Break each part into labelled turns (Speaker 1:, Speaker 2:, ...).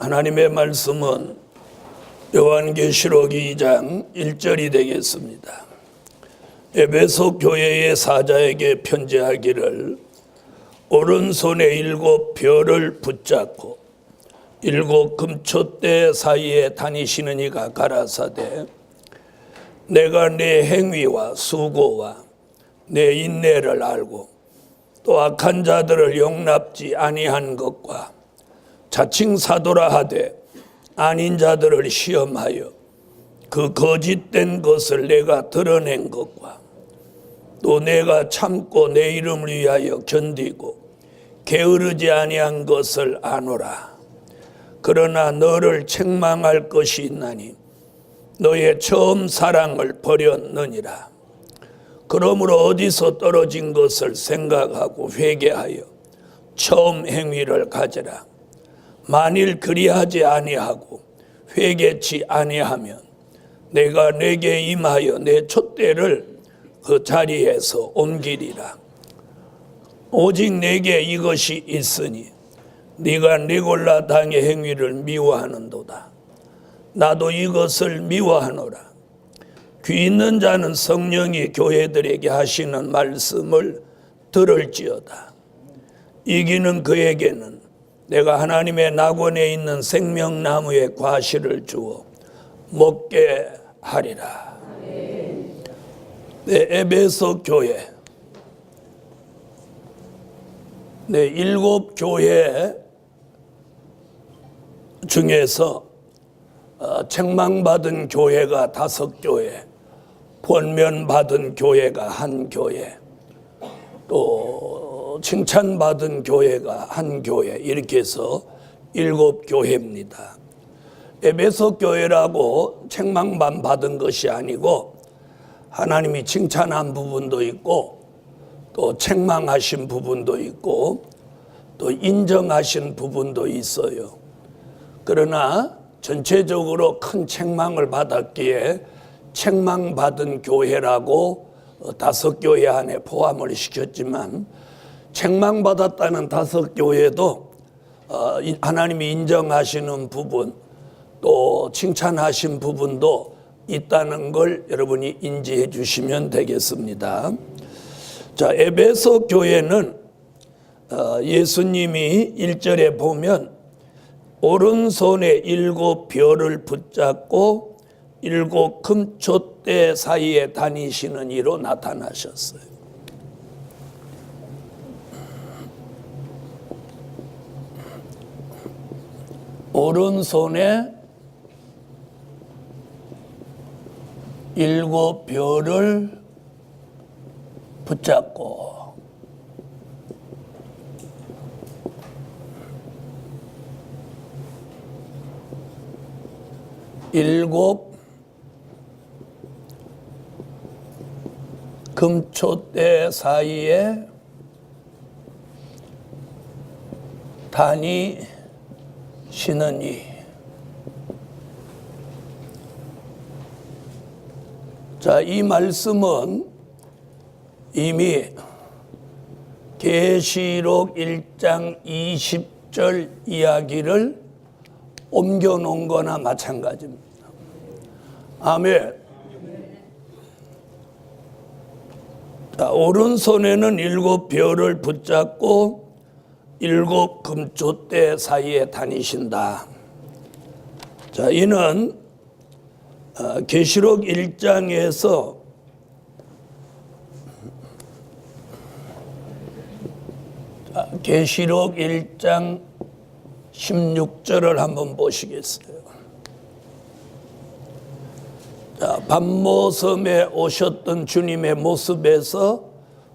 Speaker 1: 하나님의 말씀은 요한계시록 2장 1절이 되겠습니다. 에베소 교회의 사자에게 편지하기를 오른손에 7 별을 붙잡고 7 금초대 사이에 다니시는 이가 가라사대 내가 네 행위와 수고와 내 인내를 알고 또 악한 자들을 용납지 아니한 것과 자칭 사도라 하되 아닌 자들을 시험하여 그 거짓된 것을 내가 드러낸 것과 또 내가 참고 내 이름을 위하여 견디고 게으르지 아니한 것을 아노라. 그러나 너를 책망할 것이 있나니 너의 처음 사랑을 버렸느니라. 그러므로 어디서 떨어진 것을 생각하고 회개하여 처음 행위를 가져라. 만일 그리하지 아니하고 회개치 아니하면 내가 내게 임하여 내 촛대를 그 자리에서 옮기리라. 오직 내게 이것이 있으니 네가 니골라 당의 행위를 미워하는도다. 나도 이것을 미워하노라. 귀 있는 자는 성령이 교회들에게 하시는 말씀을 들을지어다. 이기는 그에게는 내가 하나님의 낙원에 있는 생명나무의 과실을 주어 먹게 하리라. 네, 에베소 교회, 7 교회 중에서 책망받은 교회가 5 교회, 권면받은 교회가 1 교회, 또 칭찬받은 교회가 1 교회, 이렇게 해서 7 교회입니다. 에베소 교회라고 책망만 받은 것이 아니고 하나님이 칭찬한 부분도 있고 또 책망하신 부분도 있고 또 인정하신 부분도 있어요. 그러나 전체적으로 큰 책망을 받았기에 책망받은 교회라고 5 교회 안에 포함을 시켰지만 책망받았다는 5 교회도 하나님이 인정하시는 부분 또 칭찬하신 부분도 있다는 걸 여러분이 인지해 주시면 되겠습니다. 자, 에베소 교회는 예수님이 1절에 보면 오른손에 7 별을 붙잡고 7 금촛대 사이에 다니시는 이로 나타나셨어요. 오른손에 7 별을 붙잡고 일곱 금초대 사이에 다니시느니. 자, 이 말씀은 이미 계시록 1장 20절 이야기를 옮겨 놓은 거나 마찬가지입니다. 아멘. 자, 오른손에는 7 별을 붙잡고 7 금촛대 사이에 다니신다. 자, 이는 계시록 1장에서 계시록 1장 16절을 한번 보시겠어요. 자, 밤모섬에 오셨던 주님의 모습에서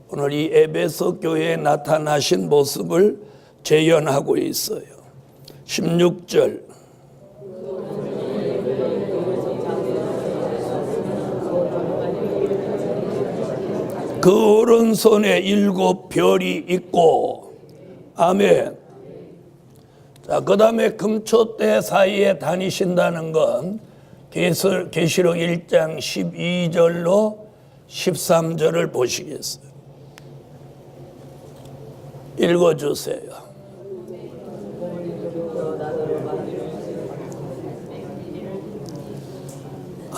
Speaker 1: 오늘 이 에베소 교회에 나타나신 모습을 재현하고 있어요. 16절. 그 오른손에 7 별이 있고, 아멘. 자, 그 다음에 금초대 사이에 다니신다는 건 계시록 1장 12절로 13절을 보시겠어요. 읽어주세요.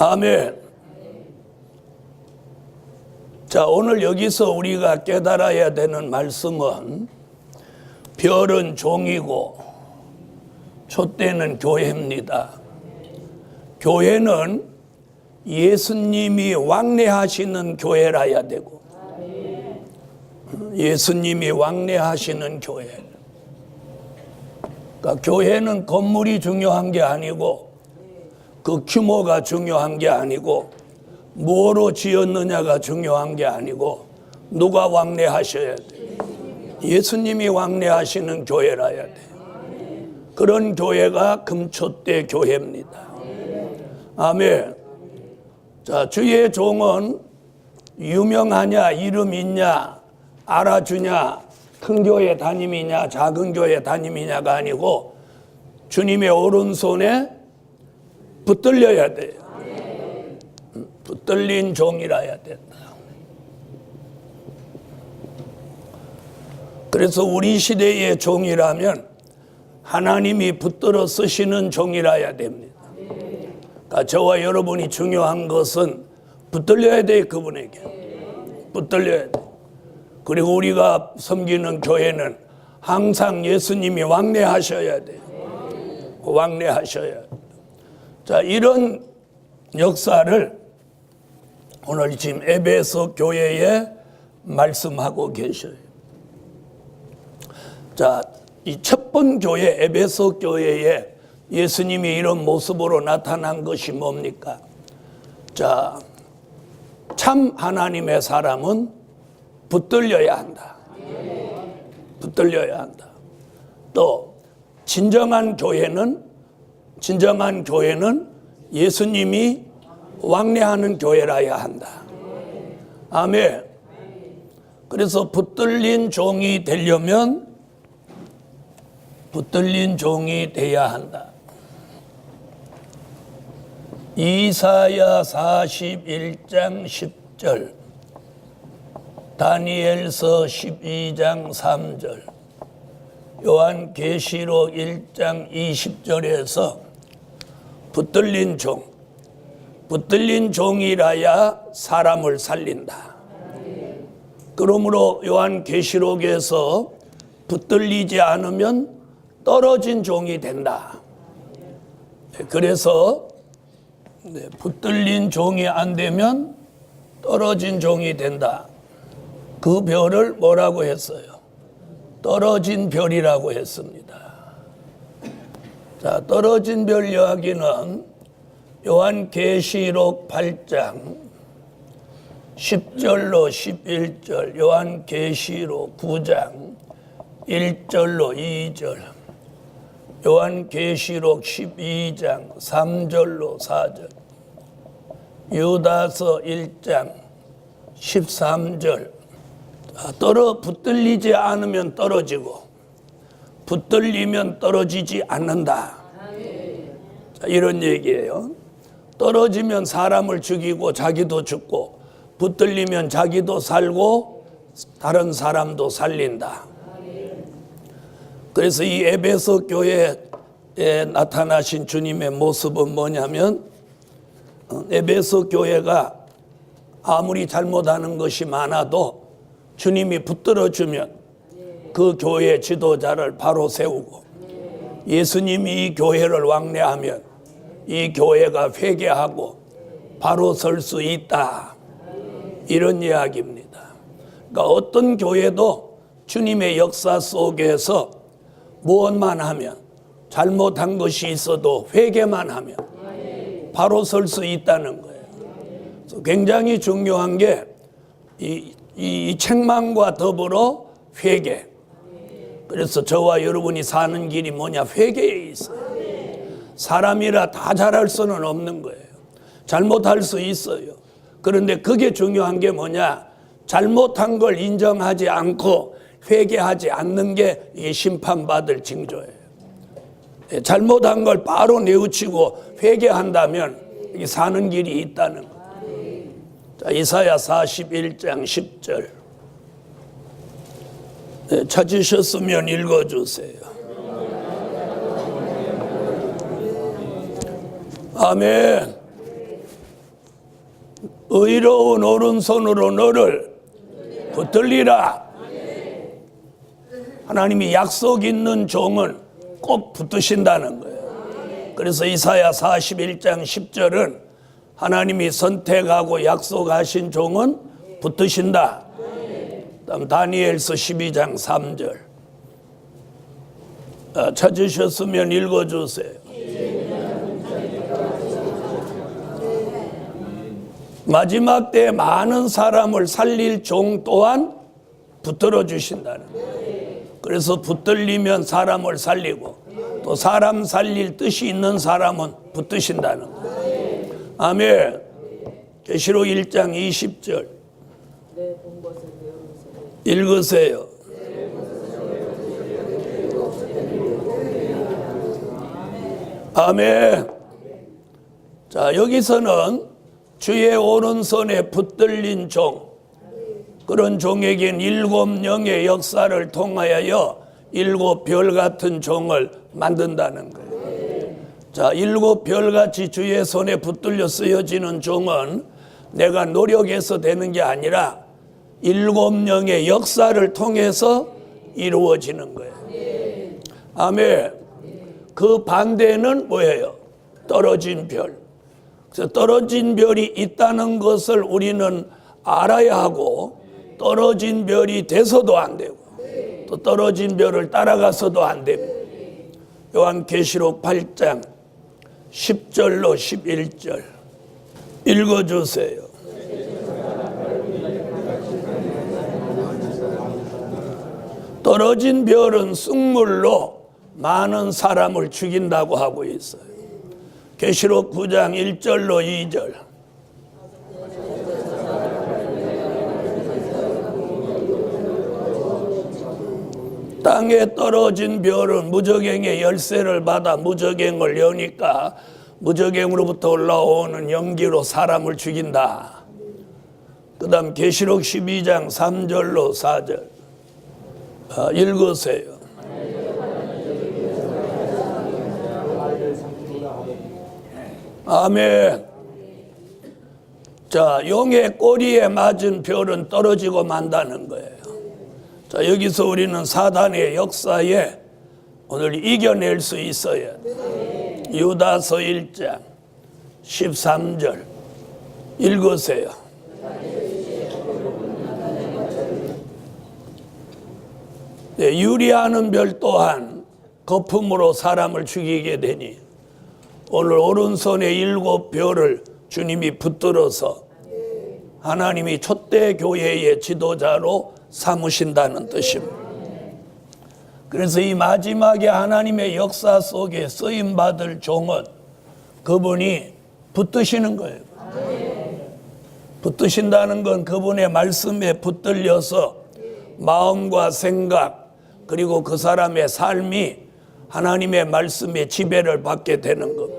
Speaker 1: 아멘. 자, 오늘 여기서 우리가 깨달아야 되는 말씀은 별은 종이고 촛대는 교회입니다. 교회는 예수님이 왕래하시는 교회라야 되고, 예수님이 왕래하시는 교회. 그러니까 교회는 건물이 중요한 게 아니고, 그 규모가 중요한 게 아니고, 뭐로 지었느냐가 중요한 게 아니고, 누가 왕래하셔야 돼? 예수님이 왕래하시는 교회라야 돼. 그런 교회가 금초대 교회입니다. 아멘. 자, 주의 종은 유명하냐, 이름 있냐, 알아주냐, 큰 교회 담임이냐, 작은 교회 담임이냐가 아니고 주님의 오른손에 붙들려야 돼요. 붙들린 종이라야 된다. 그래서 우리 시대의 종이라면 하나님이 붙들어 쓰시는 종이라야 됩니다. 그러니까 저와 여러분이 중요한 것은 붙들려야 돼요. 그분에게 붙들려야 돼. 그리고 우리가 섬기는 교회는 항상 예수님이 왕래하셔야 돼요. 왕래하셔야 돼요. 자, 이런 역사를 오늘 지금 에베소 교회에 말씀하고 계셔요. 자, 이 첫 번 교회 에베소 교회에 예수님이 이런 모습으로 나타난 것이 뭡니까? 자, 참 하나님의 사람은 붙들려야 한다. 붙들려야 한다. 또 진정한 교회는 예수님이 왕래하는 교회라야 한다. 아멘. 그래서 붙들린 종이 되려면 붙들린 종이 돼야 한다. 이사야 41장 10절, 다니엘서 12장 3절, 요한계시록 1장 20절에서 붙들린 종이라야 사람을 살린다. 그러므로 요한계시록에서 붙들리지 않으면 떨어진 종이 된다. 그래서 붙들린 종이 안 되면 떨어진 종이 된다. 그 별을 뭐라고 했어요? 떨어진 별이라고 했습니다. 자, 떨어진 별 이야기는 요한계시록 8장 10절로 11절, 요한계시록 9장 1절로 2절, 요한계시록 12장 3절로 4절, 유다서 1장 13절. 붙들리지 않으면 떨어지고 붙들리면 떨어지지 않는다. 자, 이런 얘기예요. 떨어지면 사람을 죽이고 자기도 죽고, 붙들리면 자기도 살고 다른 사람도 살린다. 그래서 이 에베소 교회에 나타나신 주님의 모습은 뭐냐면, 에베소 교회가 아무리 잘못하는 것이 많아도 주님이 붙들어주면 그 교회 지도자를 바로 세우고, 예수님이 이 교회를 왕래하면 이 교회가 회개하고 바로 설 수 있다. 이런 이야기입니다. 그러니까 어떤 교회도 주님의 역사 속에서 무엇만 하면, 잘못한 것이 있어도 회개만 하면 바로 설 수 있다는 거예요. 그래서 굉장히 중요한 게 이 책망과 더불어 회개. 그래서 저와 여러분이 사는 길이 뭐냐? 회개에 있어요. 사람이라 다 잘할 수는 없는 거예요. 잘못할 수 있어요. 그런데 그게 중요한 게 뭐냐? 잘못한 걸 인정하지 않고 회개하지 않는 게 이게 심판받을 징조예요. 잘못한 걸 바로 뉘우치고 회개한다면 이게 사는 길이 있다는 거예요. 자, 이사야 41장 10절. 찾으셨으면 읽어주세요. 아멘. 의로운 오른손으로 너를 붙들리라. 하나님이 약속 있는 종은 꼭 붙드신다는 거예요. 그래서 이사야 41장 10절은 하나님이 선택하고 약속하신 종은 붙드신다. 다음 다니엘서 12장 3절 찾으셨으면 읽어주세요. 마지막 때 많은 사람을 살릴 종 또한 붙들어 주신다는 거예요. 그래서 붙들리면 사람을 살리고 또 사람 살릴 뜻이 있는 사람은 붙드신다는 거예요. 아멘. 계시록 1장 20절 읽으세요. 아멘. 자, 여기서는 주의 오른손에 붙들린 종, 그런 종에겐 7영의 역사를 통하여 7별 같은 종을 만든다는 거예요. 자, 7별같이 주의 손에 붙들려 쓰여지는 종은 내가 노력해서 되는 게 아니라 7영의 역사를 통해서 이루어지는 거예요. 아멘. 그 반대는 뭐예요? 떨어진 별. 그래서 떨어진 별이 있다는 것을 우리는 알아야 하고, 떨어진 별이 돼서도 안 되고 또 떨어진 별을 따라가서도 안 됩니다. 요한계시록 8장 10절로 11절 읽어주세요. 떨어진 별은 쑥물로 많은 사람을 죽인다고 하고 있어요. 계시록 9장 1절로 2절 땅에 떨어진 별은 무저갱의 열쇠를 받아 무저갱을 여니까 무저갱으로부터 올라오는 연기로 사람을 죽인다. 그 다음 계시록 12장 3절로 4절 읽으세요. 아멘. 자, 용의 꼬리에 맞은 별은 떨어지고 만다는 거예요. 자, 여기서 우리는 사단의 역사에 오늘 이겨낼 수 있어야 돼. 유다서 1장 13절 읽으세요. 네, 유리하는 별 또한 거품으로 사람을 죽이게 되니 오늘 오른손에 7별을 주님이 붙들어서 하나님이 초대 교회의 지도자로 삼으신다는 뜻입니다. 그래서 이 마지막에 하나님의 역사 속에 쓰임받을 종은 그분이 붙드시는 거예요. 붙드신다는 건 그분의 말씀에 붙들려서 마음과 생각 그리고 그 사람의 삶이 하나님의 말씀에 지배를 받게 되는 것.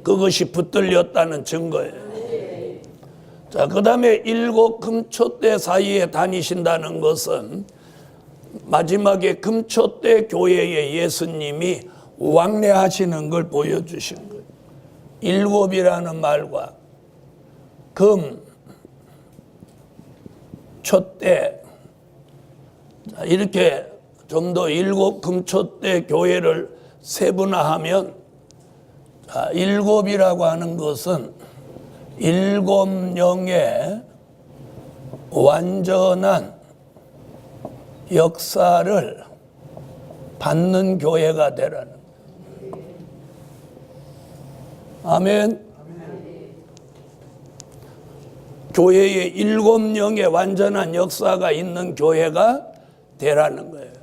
Speaker 1: 그것이 붙들렸다는 증거예요. 자, 그 다음에 7 금초대 사이에 다니신다는 것은 마지막에 금초대 교회의 예수님이 왕래하시는 걸 보여주신 거예요. 7이라는 말과 금, 촛대, 자, 이렇게 좀 더 7 금초대 교회를 세분화하면 7이라고 하는 것은 7영의 완전한 역사를 받는 교회가 되라는 거예요. 아멘. 교회에 7영의 완전한 역사가 있는 교회가 되라는 거예요.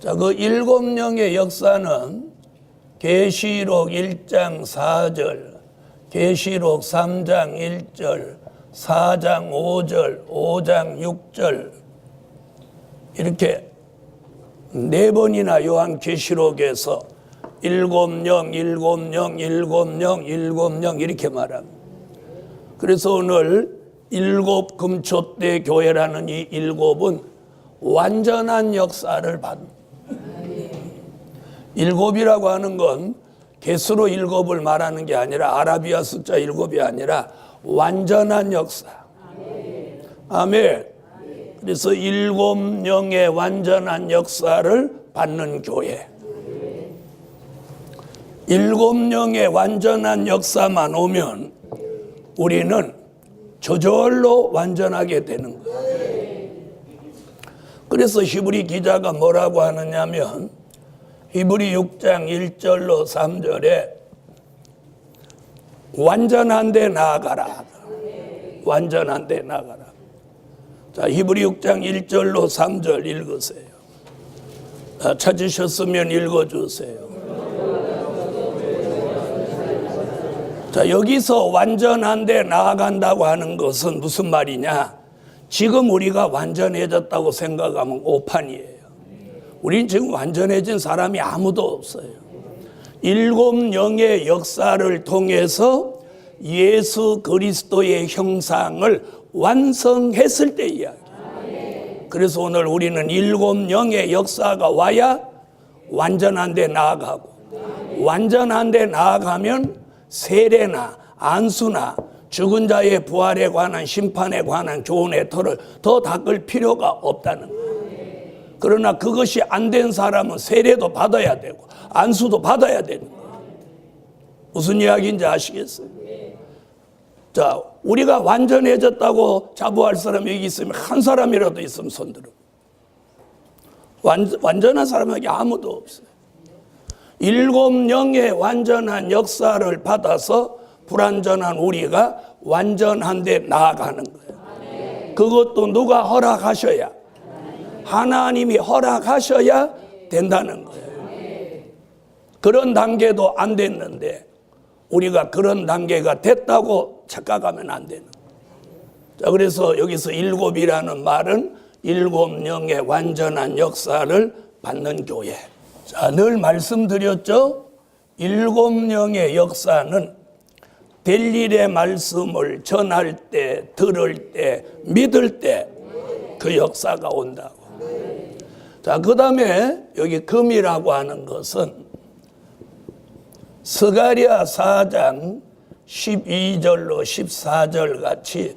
Speaker 1: 자, 그 7영의 역사는 계시록 1장 4절, 계시록 3장 1절, 4장 5절, 5장 6절 이렇게 4번이나 요한계시록에서 7영, 7영, 7영, 7영 이렇게 말합니다. 그래서 오늘 7 금초대 교회라는 이 7은 완전한 역사를 받는 7이라고 하는 건 개수로 7을 말하는 게 아니라 아라비아 숫자 7이 아니라 완전한 역사. 아멘. 그래서 7영의 완전한 역사를 받는 교회. 7영의 완전한 역사만 오면 우리는 저절로 완전하게 되는 거예요. 그래서 히브리 기자가 뭐라고 하느냐면 히브리 6장 1절로 3절에 완전한 데 나아가라. 완전한 데 나아가라. 자, 히브리 6장 1절로 3절 읽으세요. 찾으셨으면 읽어주세요. 자, 여기서 완전한 데 나아간다고 하는 것은 무슨 말이냐? 지금 우리가 완전해졌다고 생각하면 오판이에요. 우린 지금 완전해진 사람이 아무도 없어요. 7영의 역사를 통해서 예수 그리스도의 형상을 완성했을 때 이야기. 그래서 오늘 우리는 7영의 역사가 와야 완전한 데 나아가고, 완전한 데 나아가면 세례나 안수나 죽은 자의 부활에 관한 심판에 관한 교훈의 털을 더 닦을 필요가 없다는 거예요. 그러나 그것이 안 된 사람은 세례도 받아야 되고 안수도 받아야 되는 거예요. 무슨 이야기인지 아시겠어요? 자, 우리가 완전해졌다고 자부할 사람이 여기 있으면 한 사람이라도 있으면 손들어. 완전한 사람에게 아무도 없어요. 7영의 완전한 역사를 받아서 불완전한 우리가 완전한 데 나아가는 거예요. 그것도 누가 허락하셔야, 하나님이 허락하셔야 된다는 거예요. 그런 단계도 안 됐는데 우리가 그런 단계가 됐다고 착각하면 안 되는 거예요. 자, 그래서 여기서 7이라는 말은 7영의 완전한 역사를 받는 교회. 자, 늘 말씀드렸죠? 7영의 역사는 될 일의 말씀을 전할 때, 들을 때, 믿을 때 그 역사가 온다고. 자, 그 다음에 여기 금이라고 하는 것은 스가랴 4장 12절로 14절 같이,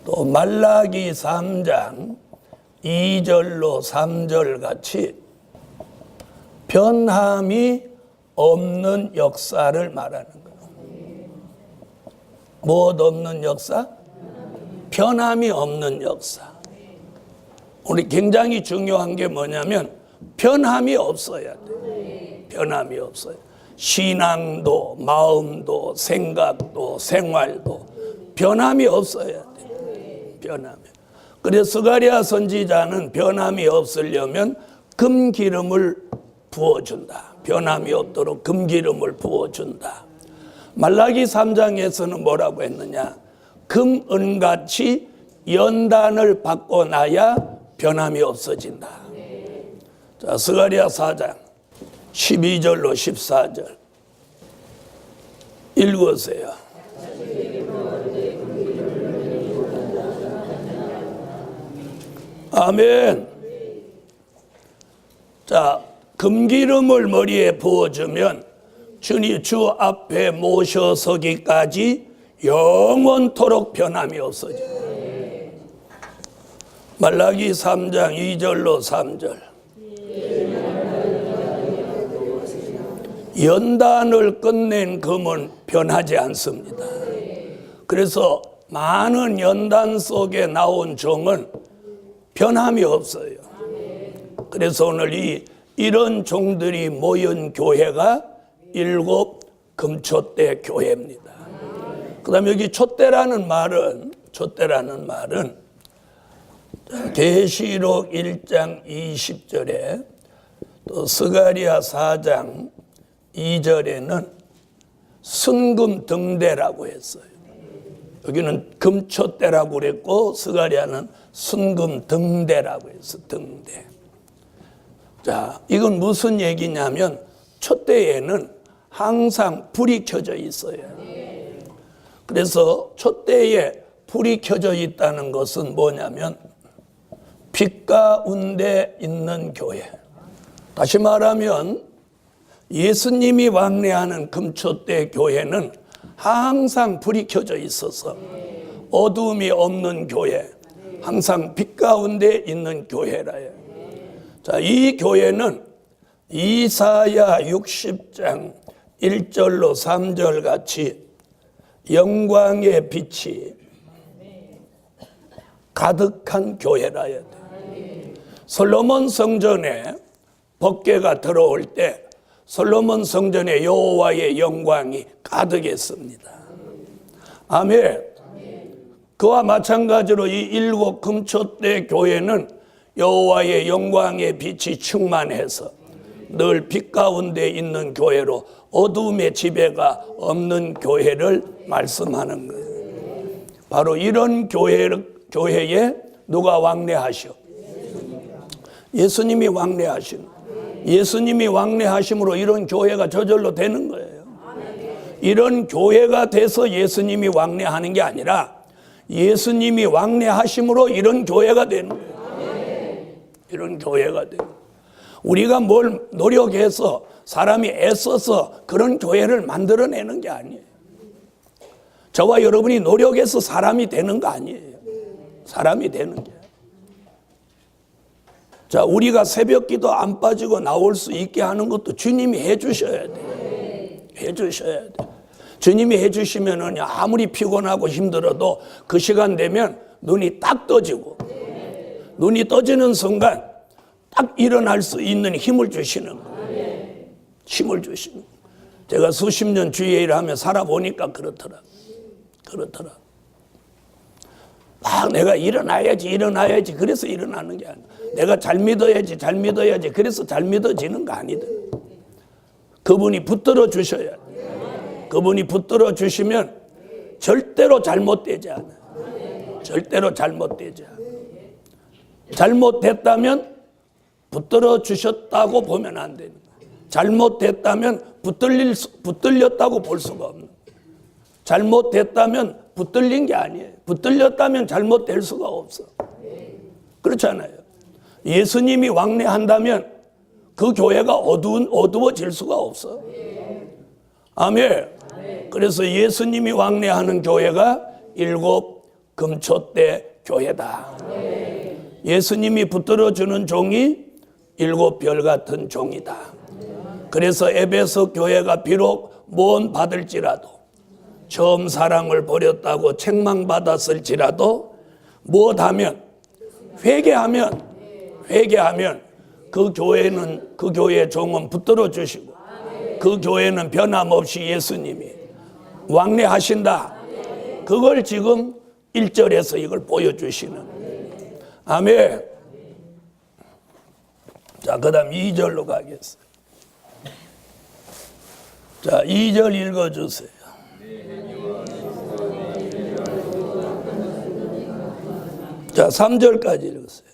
Speaker 1: 또 말라기 3장 2절로 3절 같이 변함이 없는 역사를 말하는 거예요. 무엇 없는 역사? 변함이 없는 역사. 우리 굉장히 중요한 게 뭐냐면 변함이 없어야 돼. 변함이 없어요. 신앙도 마음도 생각도 생활도 변함이 없어야 돼. 변함이. 그래서 스가랴 선지자는 변함이 없으려면 금기름을 부어준다. 변함이 없도록 금기름을 부어준다. 말라기 3장에서는 뭐라고 했느냐? 금, 은같이 연단을 받고 나야 변함이 없어진다. 자, 스가랴 4장 12절로 14절 읽으세요. 아멘. 자, 금기름을 머리에 부어주면 주님 주 앞에 모셔서기까지 영원토록 변함이 없어져요. 말라기 3장 2절로 3절. 연단을 끝낸 금은 변하지 않습니다. 그래서 많은 연단 속에 나온 종은 변함이 없어요. 그래서 오늘 이런 종들이 모인 교회가 7 금촛대 교회입니다. 그 다음에 여기 촛대라는 말은 계시록 1장 20절에 또 스가랴 4장 2절에는 순금 등대라고 했어요. 여기는 금촛대라고 그랬고 스가랴는 순금 등대라고 했어. 등대. 자, 이건 무슨 얘기냐면 촛대에는 항상 불이 켜져 있어요. 그래서 촛대에 불이 켜져 있다는 것은 뭐냐면 빛 가운데 있는 교회. 다시 말하면 예수님이 왕래하는 금촛대 교회는 항상 불이 켜져 있어서 어두움이 없는 교회, 항상 빛 가운데 있는 교회라요. 자, 이 교회는 이사야 60장 1절로 3절 같이 영광의 빛이 가득한 교회라야 돼. 솔로몬 성전에 법궤가 들어올 때 솔로몬 성전에 여호와의 영광이 가득했습니다. 아멘. 그와 마찬가지로 이 일곱 금초대 교회는 여호와의 영광의 빛이 충만해서 늘 빛 가운데 있는 교회로 어두움의 지배가 없는 교회를 말씀하는 거예요. 바로 이런 교회에 누가 왕래하셔? 예수님이 왕래하신. 예수님이 왕래하심으로 이런 교회가 저절로 되는 거예요. 이런 교회가 돼서 예수님이 왕래하는 게 아니라 예수님이 왕래하심으로 이런 교회가 되는 거예요. 이런 교회가 되는 거예요. 우리가 뭘 노력해서 사람이 애써서 그런 교회를 만들어내는 게 아니에요. 저와 여러분이 노력해서 사람이 되는 거 아니에요. 사람이 되는 게. 자, 우리가 새벽 기도 안 빠지고 나올 수 있게 하는 것도 주님이 해주셔야 돼요. 해주셔야 돼요. 주님이 해주시면은 아무리 피곤하고 힘들어도 그 시간 되면 눈이 딱 떠지고 눈이 떠지는 순간 딱 일어날 수 있는 힘을 주시는 거예요. 힘을 주시는 거예요. 제가 수십 년 주의 일을 하며 살아보니까 그렇더라. 막 내가 일어나야지 그래서 일어나는 게 아니야. 내가 잘 믿어야지 그래서 잘 믿어지는 거 아니다. 그분이 붙들어 주셔야 돼. 그분이 붙들어 주시면 절대로 잘못되지 않아. 절대로 잘못되지 않아. 잘못됐다면 붙들어 주셨다고 보면 안 되는 거야. 잘못됐다면 붙들렸다고 볼 수가 없는 거야. 잘못됐다면 붙들린 게 아니에요. 붙들렸다면 잘못될 수가 없어. 그렇잖아요. 예수님이 왕래한다면 그 교회가 어두워질 수가 없어. 아멘. 그래서 예수님이 왕래하는 교회가 일곱 금초대 교회다. 예수님이 붙들어주는 종이 일곱 별 같은 종이다. 그래서 에베소 교회가 비록 모험 받을지라도 처음 사랑을 버렸다고 책망받았을지라도 무엇하면 회개하면 그 교회는 그 교회의 종은 붙들어 주시고 그 교회는 변함없이 예수님이 왕래하신다. 그걸 지금 1절에서 이걸 보여주시는 거예요. 아멘. 자, 그 다음 2절로 가겠어요. 자, 2절 읽어주세요. 자, 3절까지 읽으세요.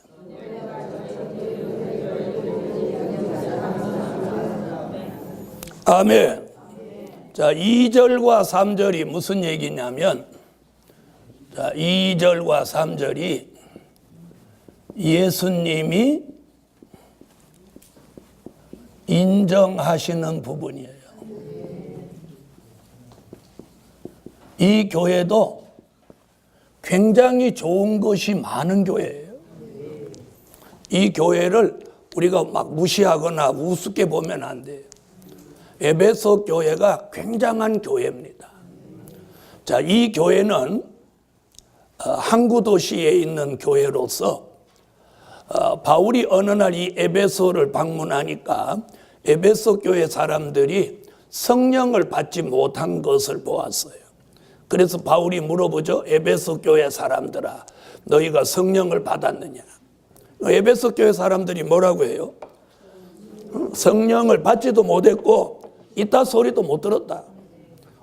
Speaker 1: 아멘. 자, 2절과 3절이 무슨 얘기냐면, 자, 2절과 3절이 예수님이 인정하시는 부분이에요. 이 교회도 굉장히 좋은 것이 많은 교회예요. 이 교회를 우리가 막 무시하거나 우습게 보면 안 돼요. 에베소 교회가 굉장한 교회입니다. 자, 이 교회는 항구 도시에 있는 교회로서 바울이 어느 날 이 에베소를 방문하니까 에베소 교회 사람들이 성령을 받지 못한 것을 보았어요. 그래서 바울이 물어보죠. 에베소 교회 사람들아, 너희가 성령을 받았느냐? 에베소 교회 사람들이 뭐라고 해요? 성령을 받지도 못했고 이따 소리도 못 들었다.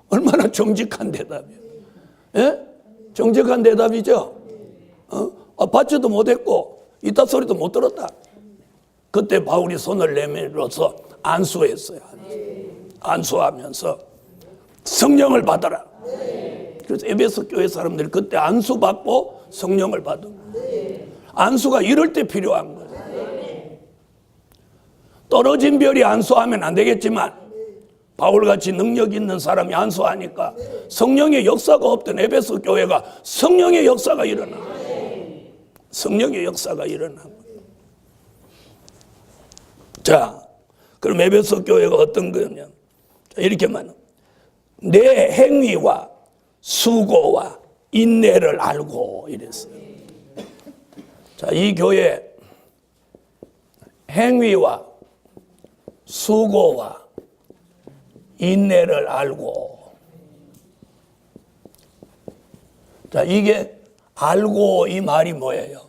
Speaker 1: 얼마나 정직한 대답이에요. 예? 정직한 대답이죠. 받지도 못했고 이따 소리도 못 들었다. 그때 바울이 손을 내밀어서 안수했어요. 안수하면서 성령을 받아라. 그래서 에베소 교회 사람들이 그때 안수받고 성령을 받은 거예요. 안수가 이럴 때 필요한 거예요. 떨어진 별이 안수하면 안 되겠지만 바울같이 능력 있는 사람이 안수하니까 성령의 역사가 없던 에베소 교회가 성령의 역사가 일어나. 성령의 역사가 일어나. 자, 그럼 에베소 교회가 어떤 거냐? 이렇게 말하면 내 행위와 수고와 인내를 알고 이랬어요. 자, 이 교회 행위와 수고와 인내를 알고. 자, 이게 알고 이 말이 뭐예요?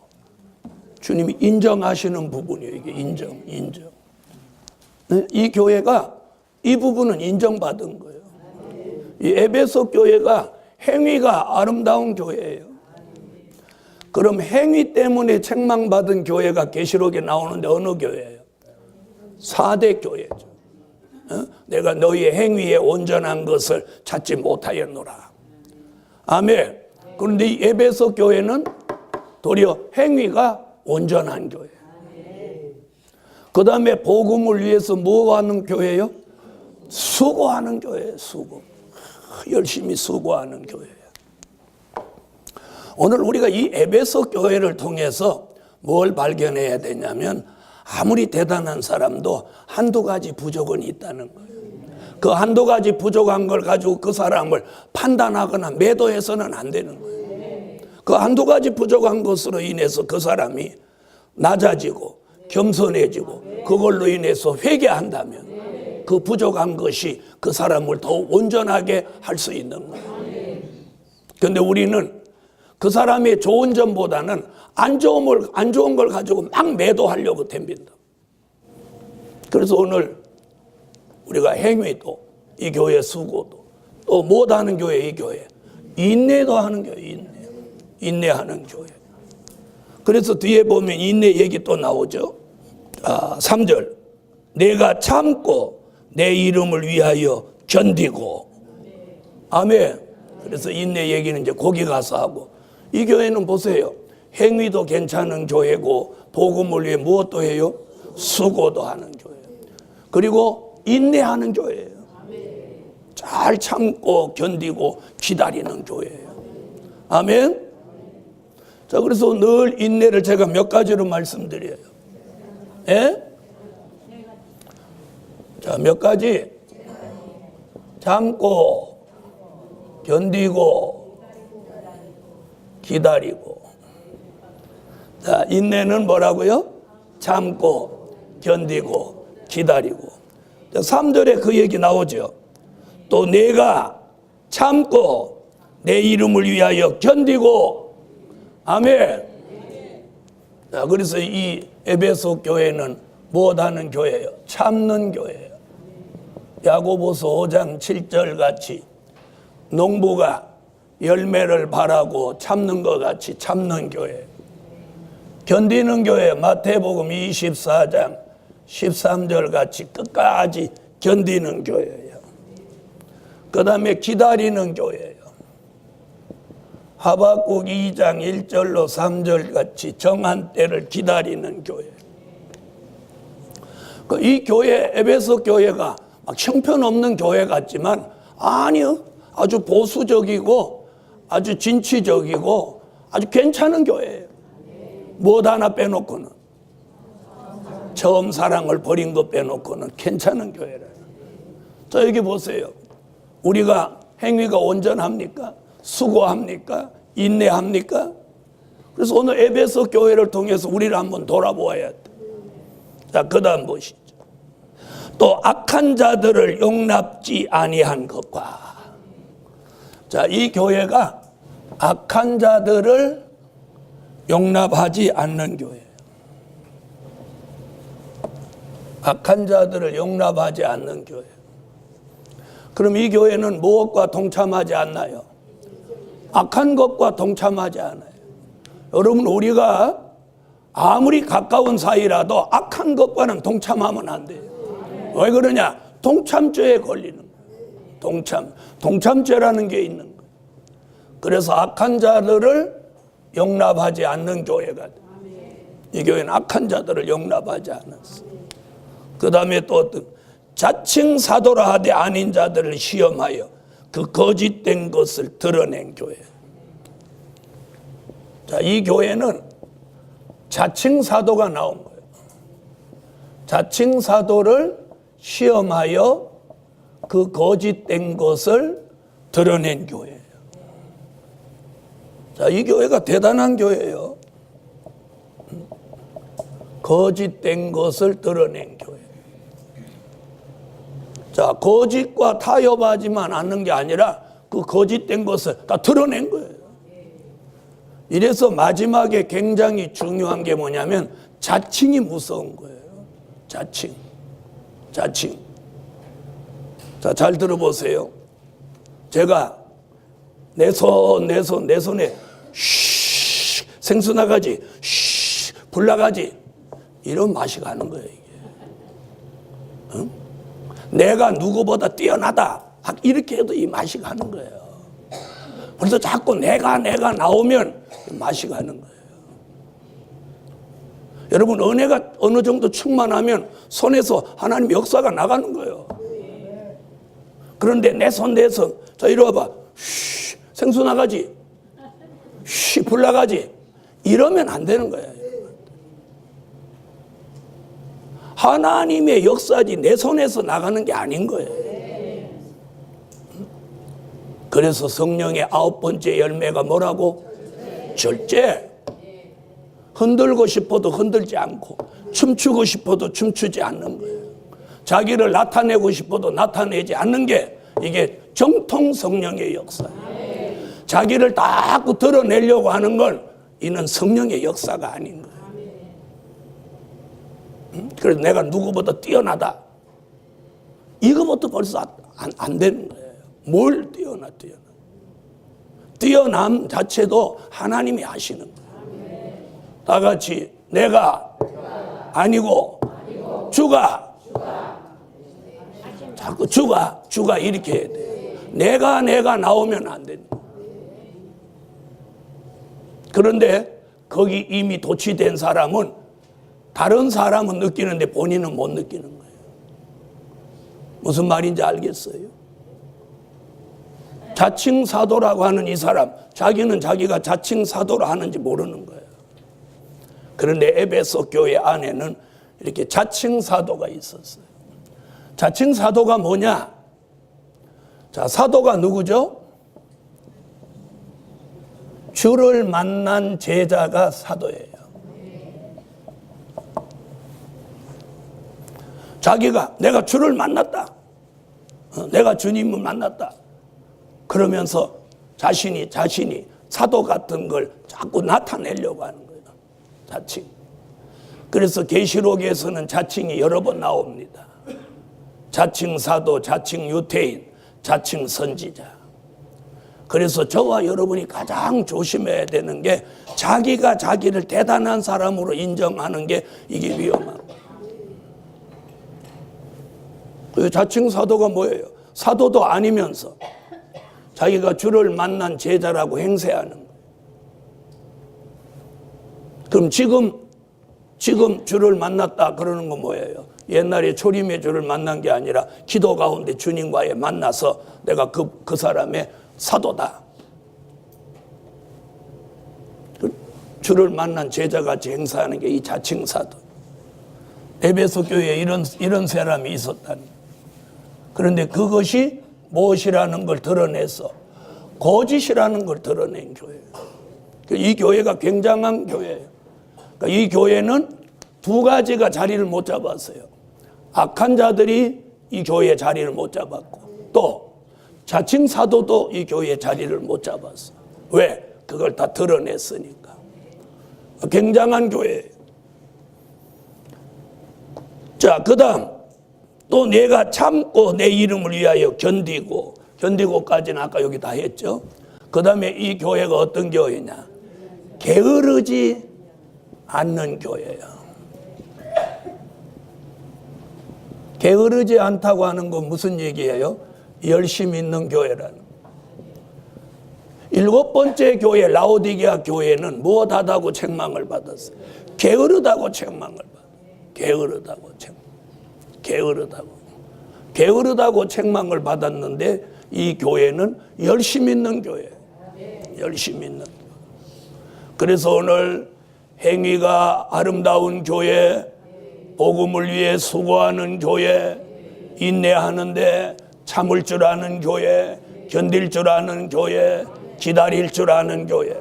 Speaker 1: 주님이 인정하시는 부분이에요. 이게 인정. 이 교회가 이 부분은 인정받은 거예요. 이 에베소 교회가 행위가 아름다운 교회예요. 그럼 행위 때문에 책망받은 교회가 계시록에 나오는데 어느 교회예요? 4대 교회죠. 내가 너희의 행위에 온전한 것을 찾지 못하였노라. 아멘. 그런데 이 에베소 교회는 도리어 행위가 온전한 교회. 그 다음에 복음을 위해서 뭐 하는 교회요? 수고하는 교회예요. 수고. 열심히 수고하는 교회예요. 오늘 우리가 이 에베소 교회를 통해서 뭘 발견해야 되냐면 아무리 대단한 사람도 한두 가지 부족은 있다는 거예요. 그 한두 가지 부족한 걸 가지고 그 사람을 판단하거나 매도해서는 안 되는 거예요. 그 한두 가지 부족한 것으로 인해서 그 사람이 낮아지고 겸손해지고 그걸로 인해서 회개한다면 그 부족한 것이 그 사람을 더 온전하게 할 수 있는 거예요. 그런데 우리는 그 사람의 좋은 점보다는 안 좋은 걸 가지고 막 매도하려고 덤빈다. 그래서 오늘 우리가 행위도 이 교회 수고도 또 못하는 교회 이 교회 인내도 하는 교회 인내하는 교회. 그래서 뒤에 보면 인내 얘기 또 나오죠. 3절 내가 참고 내 이름을 위하여 견디고. 아멘. 그래서 인내 얘기는 이제 거기 가서 하고 이 교회는 보세요. 행위도 괜찮은 교회고 복음을 위해 무엇도 해요? 수고도 하는 교회. 그리고 인내하는 교회예요. 잘 참고 견디고 기다리는 교회예요. 아멘. 자, 그래서 늘 인내를 제가 몇 가지로 말씀드려요. 예? 자, 몇 가지. 참고 견디고 기다리고. 자, 인내는 뭐라고요? 참고 견디고 기다리고. 자, 3절에 그 얘기 나오죠. 또 내가 참고 내 이름을 위하여 견디고. 아멘. 자, 그래서 이 에베소 교회는 무엇하는 교회예요? 참는 교회예요. 야고보서 5장 7절 같이 농부가 열매를 바라고 참는 것 같이 참는 교회. 견디는 교회 마태복음 24장 13절 같이 끝까지 견디는 교회예요. 그 다음에 기다리는 교회예요. 하박국 2장 1절로 3절 같이 정한 때를 기다리는 교회. 이 교회 에베소 교회가 막 형편없는 교회 같지만 아니요. 아주 보수적이고 아주 진취적이고 아주 괜찮은 교회예요. 무엇 하나 빼놓고는 처음 사랑을 버린 거 빼놓고는 괜찮은 교회래요. 자, 여기 보세요. 우리가 행위가 온전합니까? 수고합니까? 인내합니까? 그래서 오늘 에베소 교회를 통해서 우리를 한번 돌아보아야 돼. 자, 그 다음 보시죠. 또 악한 자들을 용납지 아니한 것과. 자, 이 교회가 악한 자들을 용납하지 않는 교회예요. 악한 자들을 용납하지 않는 교회. 그럼 이 교회는 무엇과 동참하지 않나요? 악한 것과 동참하지 않아요. 여러분, 우리가 아무리 가까운 사이라도 악한 것과는 동참하면 안 돼요. 왜 그러냐? 동참죄에 걸리는 거예요. 동참죄라는 게 있는 거예요. 그래서 악한 자들을 용납하지 않는 교회가 돼요. 이 교회는 악한 자들을 용납하지 않았어요. 그 다음에 또 어떤 자칭 사도라 하되 아닌 자들을 시험하여 그 거짓된 것을 드러낸 교회. 자, 이 교회는 자칭 사도가 나온 거예요. 자칭 사도를 시험하여 그 거짓된 것을 드러낸 교회예요. 자, 이 교회가 대단한 교회예요. 거짓된 것을 드러낸 교회. 자, 거짓과 타협하지만 않는 게 아니라 그 거짓된 것을 다 드러낸 거예요. 이래서 마지막에 굉장히 중요한 게 뭐냐면 자칭이 무서운 거예요. 자칭. 자칭. 자, 잘 들어보세요. 제가 내 손에 생수 나가지, 불 나가지, 이런 맛이 가는 거예요, 이게. 응? 내가 누구보다 뛰어나다, 이렇게 해도 이 맛이 가는 거예요. 그래서 자꾸 내가 나오면 맛이 가는 거예요. 여러분, 은혜가 어느 정도 충만하면 손에서 하나님 역사가 나가는 거예요. 그런데 내 손, 자, 이리 와봐. 생수 나가지. 불 나가지. 이러면 안 되는 거예요. 하나님의 역사지 내 손에서 나가는 게 아닌 거예요. 그래서 성령의 9번째 열매가 뭐라고? 절제. 흔들고 싶어도 흔들지 않고, 춤추고 싶어도 춤추지 않는 거예요. 자기를 나타내고 싶어도 나타내지 않는 게 이게 정통 성령의 역사예요. 자기를 딱 드러내려고 하는 건 이는 성령의 역사가 아닌 거예요. 그래서 내가 누구보다 뛰어나다, 이거부터 벌써 안 되는 거예요. 뭘 뛰어남 자체도 하나님이 하시는 거예요. 다 같이 내가 아니고 주가. 자꾸 주가 이렇게 해야 돼. 내가 나오면 안 된다. 그런데 거기 이미 도취된 사람은 다른 사람은 느끼는데 본인은 못 느끼는 거예요. 무슨 말인지 알겠어요? 자칭 사도라고 하는 이 사람, 자기는 자기가 자칭 사도라 하는지 모르는 거예요. 그런데 에베소 교회 안에는 이렇게 자칭 사도가 있었어요. 자칭 사도가 뭐냐? 자, 사도가 누구죠? 주를 만난 제자가 사도예요. 자기가 내가 주를 만났다. 내가 주님을 만났다. 그러면서 자신이 사도 같은 걸 자꾸 나타내려고 하는 거예요. 자칭. 그래서 계시록에서는 자칭이 여러 번 나옵니다. 자칭 사도, 자칭 유태인, 자칭 선지자. 그래서 저와 여러분이 가장 조심해야 되는 게 자기가 자기를 대단한 사람으로 인정하는 게 이게 위험한 거예요. 그 자칭 사도가 뭐예요? 사도도 아니면서 자기가 주를 만난 제자라고 행세하는 거예요. 그럼 지금 주를 만났다 그러는 건 뭐예요? 옛날에 초림의 주를 만난 게 아니라 기도 가운데 주님과의 만나서 내가 그 사람의 사도다. 주를 만난 제자같이 행사하는 게 이 자칭 사도. 에베소 교회에 이런 사람이 있었다니. 그런데 그것이 무엇이라는 걸 드러내서 거짓이라는 걸 드러낸 교회예요. 이 교회가 굉장한 교회예요. 그러니까 이 교회는 두 가지가 자리를 못 잡았어요. 악한 자들이 이 교회의 자리를 못 잡았고, 또 자칭 사도도 이 교회의 자리를 못 잡았어. 왜? 그걸 다 드러냈으니까. 굉장한 교회예요. 자, 그 다음 또 내가 참고 내 이름을 위하여 견디고까지는 아까 여기 다 했죠. 그 다음에 이 교회가 어떤 교회냐? 게으르지 않는 교회예요. 게으르지 않다고 하는 건 무슨 얘기예요? 열심히 있는 교회라는. 7번째 교회 라오디게아 교회는 무엇하다고 책망을 받았어요? 게으르다고 책망을 받았어요. 게으르다고. 게으르다고 책망을 받았는데 이 교회는 열심 있는 교회. 열심 있는. 그래서 오늘 행위가 아름다운 교회, 복음을 위해 수고하는 교회, 인내하는데 참을 줄 아는 교회, 견딜 줄 아는 교회, 기다릴 줄 아는 교회.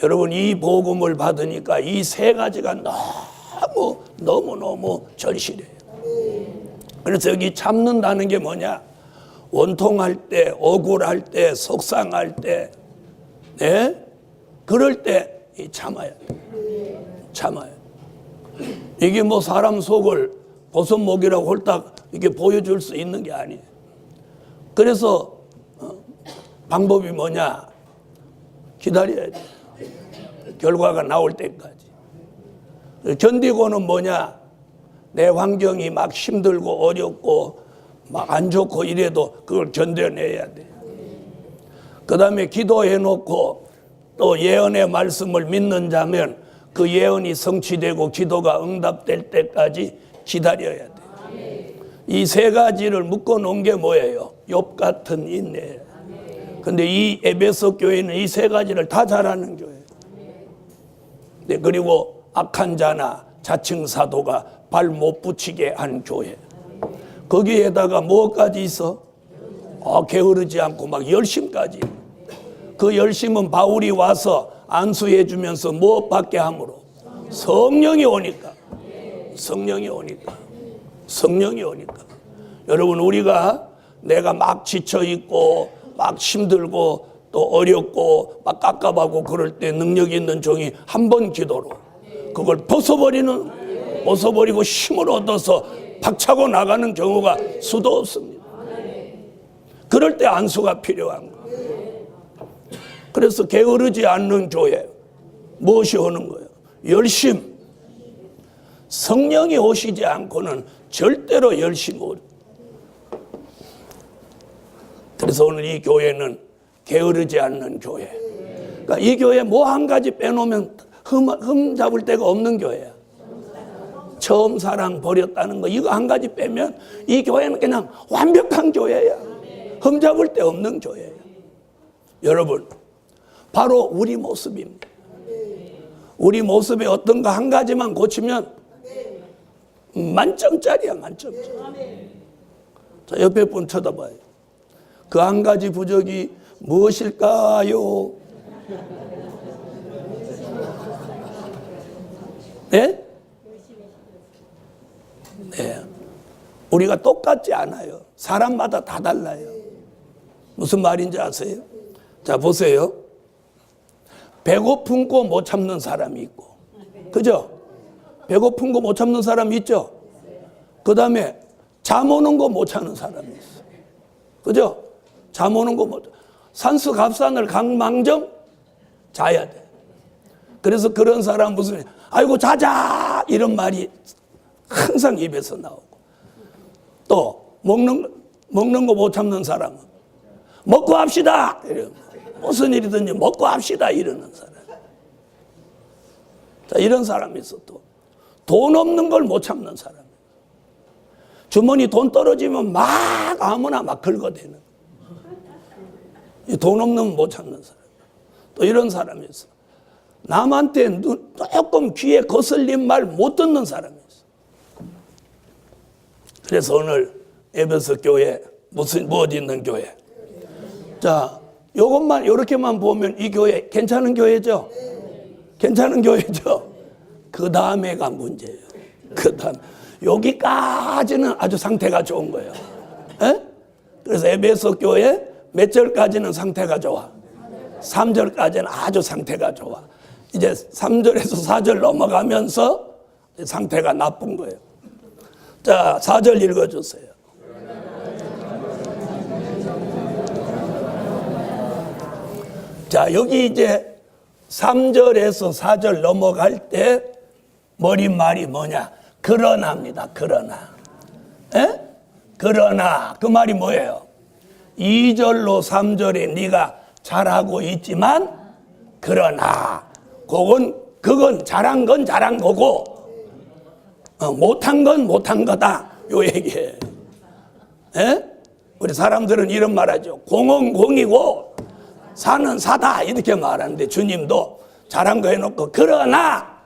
Speaker 1: 여러분, 이 복음을 받으니까 이 세 가지가 너무 절실해요. 그래서 여기 참는다는 게 뭐냐? 원통할 때, 억울할 때, 속상할 때, 네? 그럴 때 참아야 돼. 참아야 돼. 이게 뭐 사람 속을 보선목이라고 홀딱 이렇게 보여줄 수 있는 게 아니에요. 그래서 방법이 뭐냐? 기다려야 돼. 결과가 나올 때까지. 견디고는 뭐냐? 내 환경이 막 힘들고 어렵고 막 안 좋고 이래도 그걸 견뎌내야 돼. 그 다음에 기도해 놓고 또 예언의 말씀을 믿는 자면 그 예언이 성취되고 기도가 응답될 때까지 기다려야 돼. 이 세 가지를 묶어 놓은 게 뭐예요? 욥 같은 인내예요. 근데 이 에베소 교회는 이 세 가지를 다 잘하는 교회예요. 네, 그리고 악한 자나 자칭 사도가 발 못 붙이게 한 교회. 거기에다가 뭐까지 있어? 게으르지 않고 막 열심까지. 그 열심은 바울이 와서 안수해 주면서 무엇받게 함으로? 성령이 오니까. 성령이 오니까. 성령이 오니까. 여러분, 우리가 내가 막 지쳐 있고 막 힘들고 또 어렵고 막 깝깝하고 그럴 때 능력 있는 종이 한 번 기도로 그걸 벗어버리고 힘을 얻어서 박차고 나가는 경우가 수도 없습니다. 그럴 때 안수가 필요한 거예요. 그래서 게으르지 않는 교회 무엇이 오는 거예요? 열심. 성령이 오시지 않고는 절대로 열심 못. 그래서 오늘 이 교회는 게으르지 않는 교회. 그러니까 이 교회 뭐 한 가지 빼놓으면 흠 잡을 데가 없는 교회야. 처음 사랑 버렸다는 거 이거 한 가지 빼면 이 교회는 그냥 완벽한 교회야. 흠 잡을 데 없는 교회야. 여러분, 바로 우리 모습입니다. 우리 모습에 어떤 거 한 가지만 고치면 만점짜리야, 만점짜리. 자, 옆에 분 쳐다봐요. 그 한 가지 부족이 무엇일까요? 네? 네. 우리가 똑같지 않아요. 사람마다 다 달라요. 무슨 말인지 아세요? 자, 보세요. 배고픈 거 못 참는 사람이 있고, 그죠? 배고픈 거 못 참는 사람이 있죠? 그 다음에 잠 오는 거 못 참는 사람이 있어. 그죠? 잠 오는 거 못. 산수갑산을 강망정 자야 돼. 그래서 그런 사람 무슨, 아이고, 자자! 이런 말이 항상 입에서 나오고. 또, 먹는 거 못 참는 사람은 먹고 합시다! 무슨 일이든지 먹고 합시다! 이러는 사람. 자, 이런 사람이 있어 또. 돈 없는 걸 못 참는 사람. 주머니 돈 떨어지면 막 아무나 막 긁어대는. 돈 없는 못 참는 사람. 또 이런 사람이 있어. 남한테 조금 귀에 거슬린 말 못 듣는 사람이 있어. 그래서 오늘 에베소 교회 무엇 있는 교회. 자, 요것만 요렇게만 보면 이 교회 괜찮은 교회죠? 괜찮은 교회죠? 그 다음에가 문제예요. 그 다음 여기까지는 아주 상태가 좋은 거예요. 에? 그래서 에베소 교회 몇 절까지는 상태가 좋아? 3절까지는 아주 상태가 좋아. 이제 3절에서 4절 넘어가면서 상태가 나쁜 거예요. 자, 4절 읽어주세요. 자, 여기 이제 3절에서 4절 넘어갈 때 머릿말이 뭐냐? 그러나입니다. 그러나. 에? 그러나. 그 말이 뭐예요? 2절로 3절에 네가 잘하고 있지만 그러나 그건 잘한 건 잘한 거고 못한 건 못한 거다. 요 얘기예요. 에? 우리 사람들은 이런 말 하죠. 공은 공이고 사는 사다 이렇게 말하는데 주님도 잘한 거 해놓고 그러나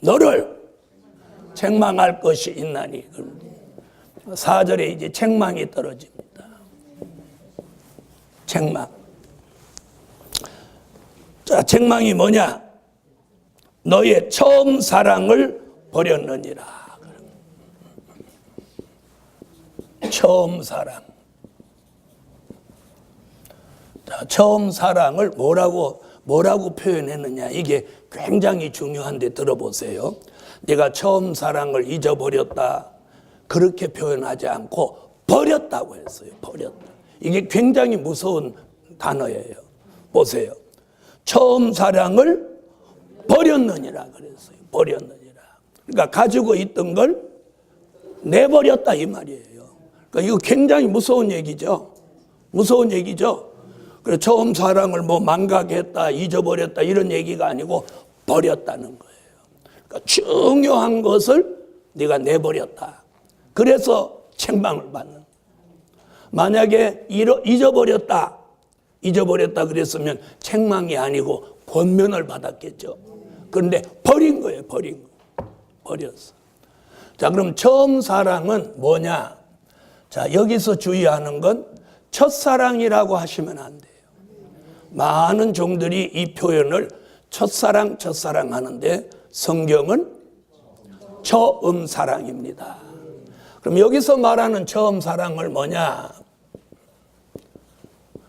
Speaker 1: 너를 책망할 것이 있나니 4절에 이제 책망이 떨어집니다. 책망. 자, 책망이 뭐냐? 너의 처음 사랑을 버렸느니라. 처음 사랑. 자, 처음 사랑을 뭐라고 표현했느냐? 이게 굉장히 중요한데 들어보세요. 내가 처음 사랑을 잊어버렸다. 그렇게 표현하지 않고 버렸다고 했어요. 버렸다. 이게 굉장히 무서운 단어예요. 보세요. 처음 사랑을 버렸느니라 그랬어요. 버렸느니라. 그러니까 가지고 있던 걸 내버렸다 이 말이에요. 그러니까 이거 굉장히 무서운 얘기죠. 무서운 얘기죠. 그래서 처음 사랑을 뭐 망각했다, 잊어버렸다 이런 얘기가 아니고 버렸다는 거예요. 그러니까 중요한 것을 네가 내버렸다. 그래서 책망을 받는 거예요. 만약에 잊어버렸다 그랬으면 책망이 아니고 권면을 받았겠죠. 그런데 버린 거예요. 버렸어. 자, 그럼 처음 사랑은 뭐냐? 자, 여기서 주의하는 건 첫사랑이라고 하시면 안 돼요. 많은 종들이 이 표현을 첫사랑 하는데 성경은 처음 사랑입니다. 그럼 여기서 말하는 처음 사랑을 뭐냐?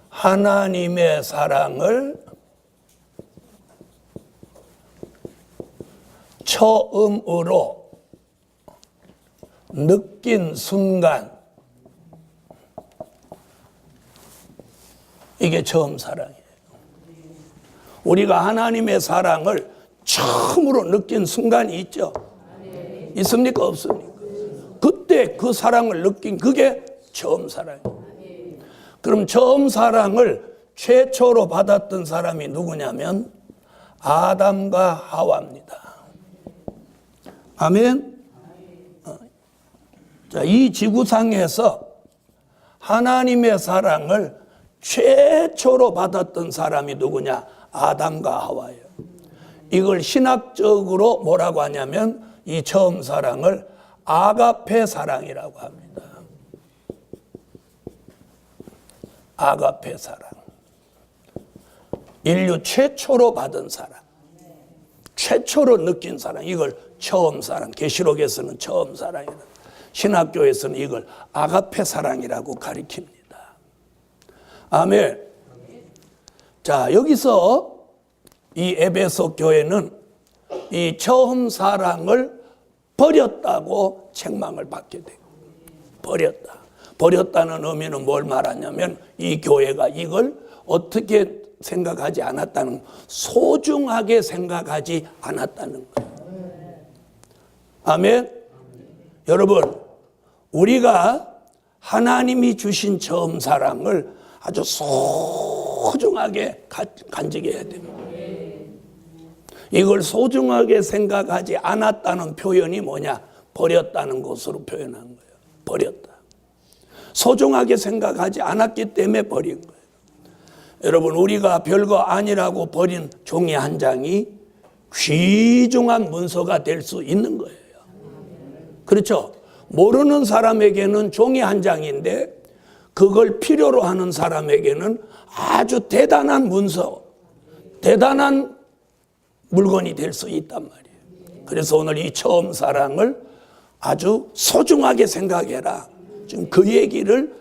Speaker 1: 하나님의 사랑을 처음으로 느낀 순간, 이게 처음 사랑이에요. 우리가 하나님의 사랑을 처음으로 느낀 순간이 있죠? 있습니까? 없습니까? 그때 그 사랑을 느낀 그게 처음 사랑이에요. 그럼 처음 사랑을 최초로 받았던 사람이 누구냐면 아담과 하와입니다. 아멘. 자, 이 지구상에서 하나님의 사랑을 최초로 받았던 사람이 누구냐? 아담과 하와예요. 이걸 신학적으로 뭐라고 하냐면 이 처음 사랑을 아가페 사랑이라고 합니다. 아가페 사랑. 인류 최초로 받은 사랑. 최초로 느낀 사랑. 이걸 처음 사랑. 계시록에서는 처음 사랑이라고. 신학교에서는 이걸 아가페 사랑이라고 가리킵니다. 아멘. 자, 여기서 이 에베소 교회는 이 처음 사랑을 버렸다고 책망을 받게 돼요. 버렸다. 버렸다는 의미는 뭘 말하냐면 이 교회가 이걸 어떻게 생각하지 않았다는, 소중하게 생각하지 않았다는 거예요. 아멘. 여러분, 우리가 하나님이 주신 처음 사랑을 아주 소중하게 간직해야 됩니다. 이걸 소중하게 생각하지 않았다는 표현이 뭐냐? 버렸다는 것으로 표현한 거예요. 버렸다. 소중하게 생각하지 않았기 때문에 버린 거예요. 여러분, 우리가 별거 아니라고 버린 종이 한 장이 귀중한 문서가 될 수 있는 거예요. 그렇죠? 모르는 사람에게는 종이 한 장인데 그걸 필요로 하는 사람에게는 아주 대단한 문서, 대단한 물건이 될 수 있단 말이에요. 그래서 오늘 이 처음 사랑을 아주 소중하게 생각해라. 지금 그 얘기를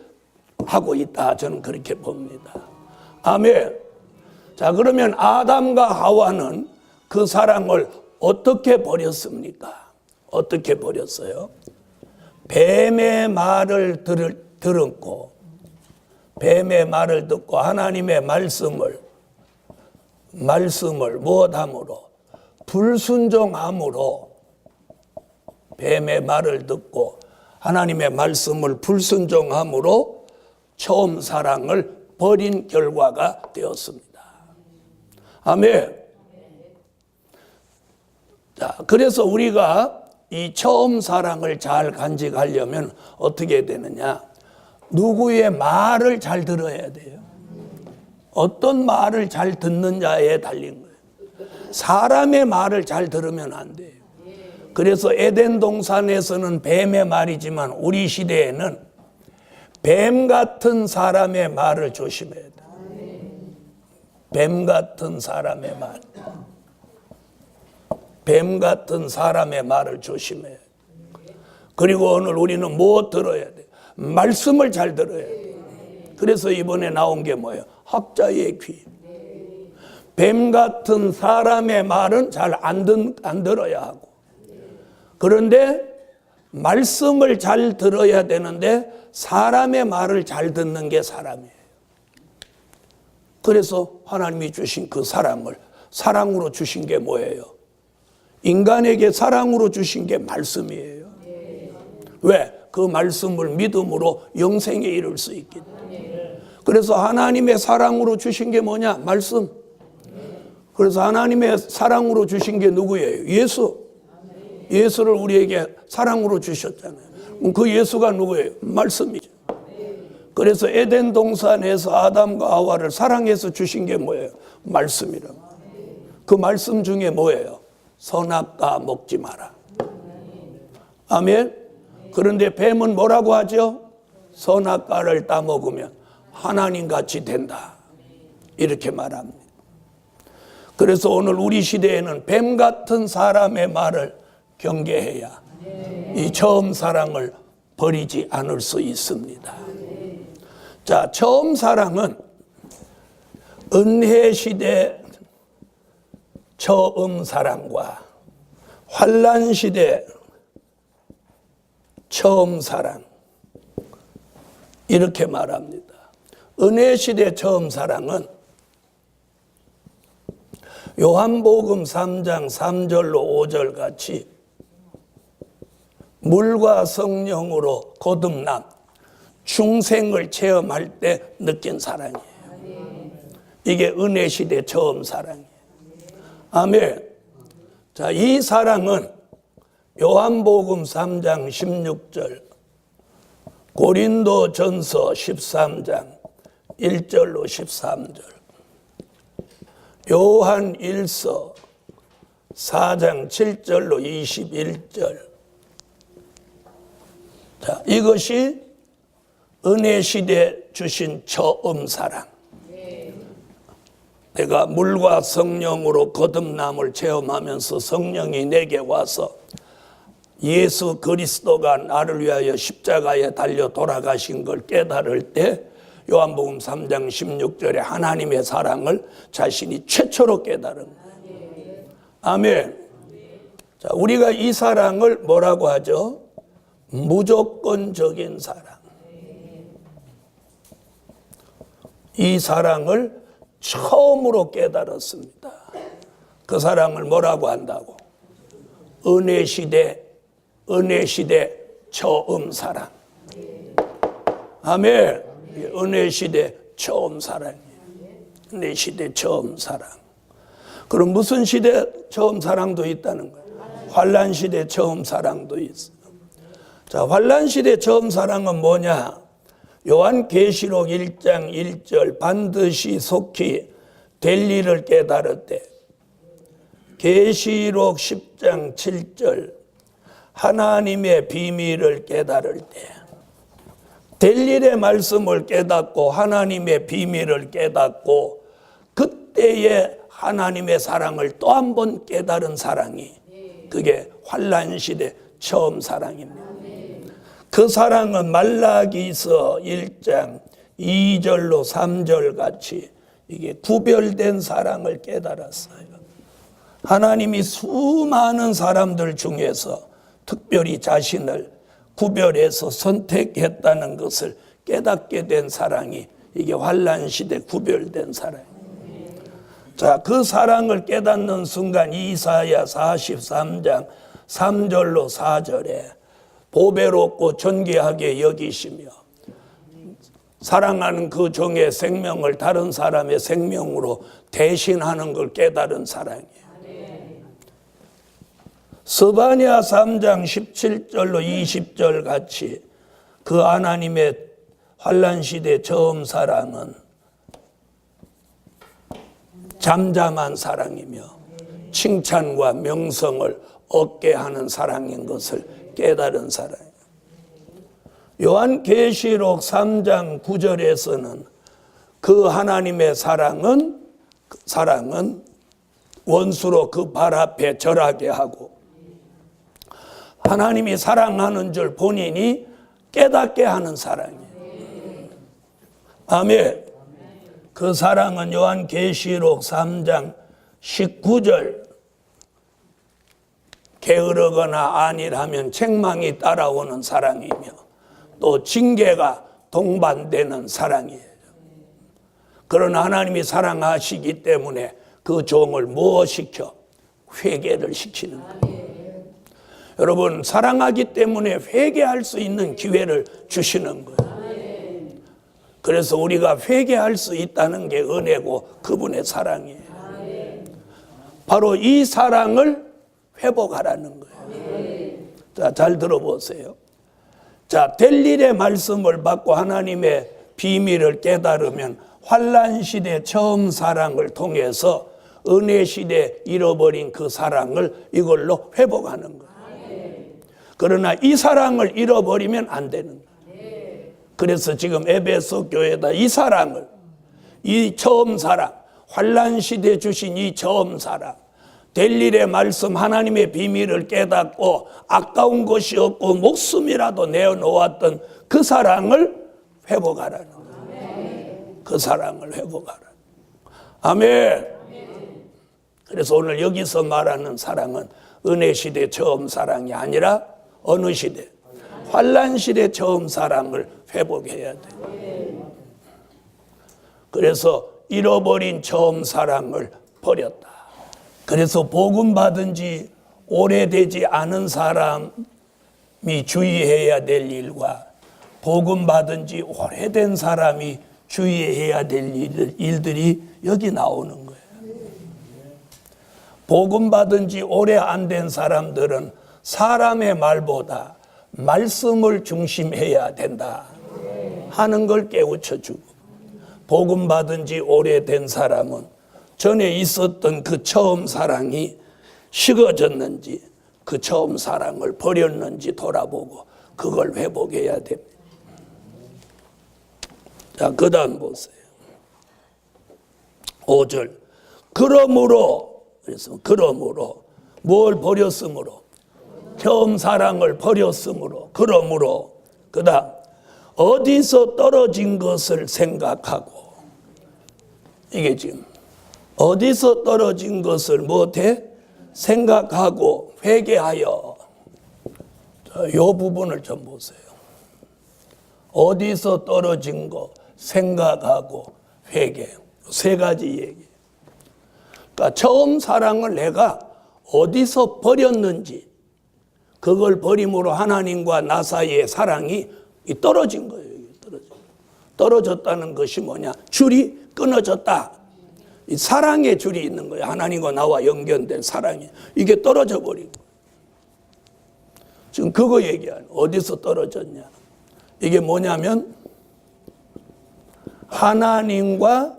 Speaker 1: 하고 있다. 저는 그렇게 봅니다. 아멘. 자, 그러면 아담과 하와는 그 사랑을 어떻게 버렸습니까? 어떻게 버렸어요? 뱀의 말을 들었고, 뱀의 말을 듣고 하나님의 말씀을 무엇함으로? 불순종함으로. 뱀의 말을 듣고 하나님의 말씀을 불순종함으로 처음 사랑을 버린 결과가 되었습니다. 아멘. 자, 그래서 우리가 이 처음 사랑을 잘 간직하려면 어떻게 되느냐? 누구의 말을 잘 들어야 돼요. 어떤 말을 잘 듣느냐에 달린 거예요. 사람의 말을 잘 들으면 안 돼요. 그래서 에덴 동산에서는 뱀의 말이지만 우리 시대에는 뱀 같은 사람의 말을 조심해야 돼요. 뱀 같은 사람의 말. 뱀 같은 사람의 말을 조심해야 돼요. 그리고 오늘 우리는 뭐 들어야 돼요? 말씀을 잘 들어야 돼요. 그래서 이번에 나온 게 뭐예요? 학자의 귀. 뱀 같은 사람의 말은 잘 안 들어야 하고, 그런데 말씀을 잘 들어야 되는데 사람의 말을 잘 듣는 게 사람이에요. 그래서 하나님이 주신 그 사람을 사랑으로 주신 게 뭐예요? 인간에게 사랑으로 주신 게 말씀이에요. 왜? 그 말씀을 믿음으로 영생에 이를 수 있기 때문에. 그래서 하나님의 사랑으로 주신 게 뭐냐? 말씀. 그래서 하나님의 사랑으로 주신 게 누구예요? 예수. 예수를 우리에게 사랑으로 주셨잖아요. 그 예수가 누구예요? 말씀이죠. 그래서 에덴 동산에서 아담과 하와를 사랑해서 주신 게 뭐예요? 말씀이라. 그 말씀 중에 뭐예요? 선악과 먹지 마라. 아멘. 그런데 뱀은 뭐라고 하죠? 선악과를 따먹으면 하나님같이 된다, 이렇게 말합니다. 그래서 오늘 우리 시대에는 뱀 같은 사람의 말을 경계해야 이 처음 사랑을 버리지 않을 수 있습니다. 자, 처음 사랑은 은혜 시대 처음 사랑과 환난 시대 처음 사랑, 이렇게 말합니다. 은혜 시대 처음 사랑은 요한복음 3장 3절로 5절 같이 물과 성령으로 거듭남, 중생을 체험할 때 느낀 사랑이에요. 이게 은혜 시대 처음 사랑이에요. 아멘. 자, 이 사랑은 요한복음 3장 16절, 고린도 전서 13장 1절로 13절, 요한 1서 4장 7절로 21절. 자, 이것이 은혜 시대 주신 처음 사랑. 내가 물과 성령으로 거듭남을 체험하면서 성령이 내게 와서 예수 그리스도가 나를 위하여 십자가에 달려 돌아가신 걸 깨달을 때 요한복음 3장 16절에 하나님의 사랑을 자신이 최초로 깨달은 거예요. 아멘. 자, 우리가 이 사랑을 뭐라고 하죠? 무조건적인 사랑. 이 사랑을 처음으로 깨달았습니다. 그 사랑을 뭐라고 한다고? 은혜 시대 처음 사랑. 아멘. 은혜 시대 처음 사랑이에요. 은혜 시대 처음 사랑. 그럼 무슨 시대 처음 사랑도 있다는 거예요? 환난 시대 처음 사랑도 있어요. 자, 환난 시대 처음 사랑은 뭐냐? 요한계시록 1장 1절, 반드시 속히 될 일을 깨달을 때. 계시록 10장 7절, 하나님의 비밀을 깨달을 때. 될 일의 말씀을 깨닫고 하나님의 비밀을 깨닫고 그때의 하나님의 사랑을 또 한 번 깨달은 사랑이, 그게 환난 시대 처음 사랑입니다. 그 사랑은 말라기서 1장 2절로 3절 같이 이게 구별된 사랑을 깨달았어요. 하나님이 수많은 사람들 중에서 특별히 자신을 구별해서 선택했다는 것을 깨닫게 된 사랑이, 이게 환난 시대 구별된 사랑이에요. 자, 그 사랑을 깨닫는 순간 이사야 43장 3절로 4절에 보배롭고 존귀하게 여기시며 사랑하는 그 종의 생명을 다른 사람의 생명으로 대신하는 걸 깨달은 사랑이에요. 스바냐 3장 17절로 20절 같이 그 환란 시대 처음 사랑은 잠잠한 사랑이며 칭찬과 명성을 얻게 하는 사랑인 것을 깨달은 사랑이에요. 요한계시록 3장 9절에서는 그 하나님의 사랑은 원수로 그 발 앞에 절하게 하고 하나님이 사랑하는 줄 본인이 깨닫게 하는 사랑이에요. 아멘. 그 사랑은 요한계시록 3장 19절 게으르거나 안일하면 책망이 따라오는 사랑이며 또 징계가 동반되는 사랑이에요. 그러나 하나님이 사랑하시기 때문에 그 종을 무엇시켜? 회개를 시키는 거예요. 여러분, 사랑하기 때문에 회개할 수 있는 기회를 주시는 거예요. 그래서 우리가 회개할 수 있다는 게 은혜고 그분의 사랑이에요. 바로 이 사랑을 회복하라는 거예요. 자, 잘 들어보세요. 자, 될 일의 말씀을 받고 하나님의 비밀을 깨달으면 환란 시대 처음 사랑을 통해서 은혜 시대 잃어버린 그 사랑을 이걸로 회복하는 거예요. 그러나 이 사랑을 잃어버리면 안 되는 거예요. 그래서 지금 에베소 교회다 이 사랑을, 이 처음 사랑, 환란 시대 주신 이 처음 사랑, 될 일의 말씀 하나님의 비밀을 깨닫고 아까운 것이 없고 목숨이라도 내어놓았던 그 사랑을 회복하라는 거예요. 그 사랑을 회복하라. 아멘. 그래서 오늘 여기서 말하는 사랑은 은혜 시대 처음 사랑이 아니라 어느 시대? 환란 시대 처음 사랑을 회복해야 돼. 그래서 잃어버린 처음 사랑을 버렸다. 그래서 복음 받은 지 오래되지 않은 사람이 주의해야 될 일과 복음 받은 지 오래된 사람이 주의해야 될 일들이 여기 나오는 거예요. 복음 받은 지 오래 안 된 사람들은 사람의 말보다 말씀을 중심해야 된다 하는 걸 깨우쳐주고, 복음 받은 지 오래된 사람은 전에 있었던 그 처음 사랑이 식어졌는지 그 처음 사랑을 버렸는지 돌아보고 그걸 회복해야 됩니다. 자, 그 다음 보세요. 5절. 그러므로 뭘 버렸으므로? 처음 사랑을 버렸으므로. 그러므로 그 다음 어디서 떨어진 것을 생각하고, 이게 지금 어디서 떨어진 것을 못해? 생각하고 회개하여. 이 부분을 좀 보세요. 어디서 떨어진 거, 생각하고 회개. 세 가지 얘기. 그러니까 처음 사랑을 내가 어디서 버렸는지, 그걸 버림으로 하나님과 나 사이의 사랑이 떨어진 거예요. 떨어졌다는 것이 뭐냐? 줄이 끊어졌다. 이 사랑의 줄이 있는 거예요. 하나님과 나와 연결된 사랑이. 이게 떨어져 버린 거예요. 지금 그거 얘기하는, 어디서 떨어졌냐? 이게 뭐냐면 하나님과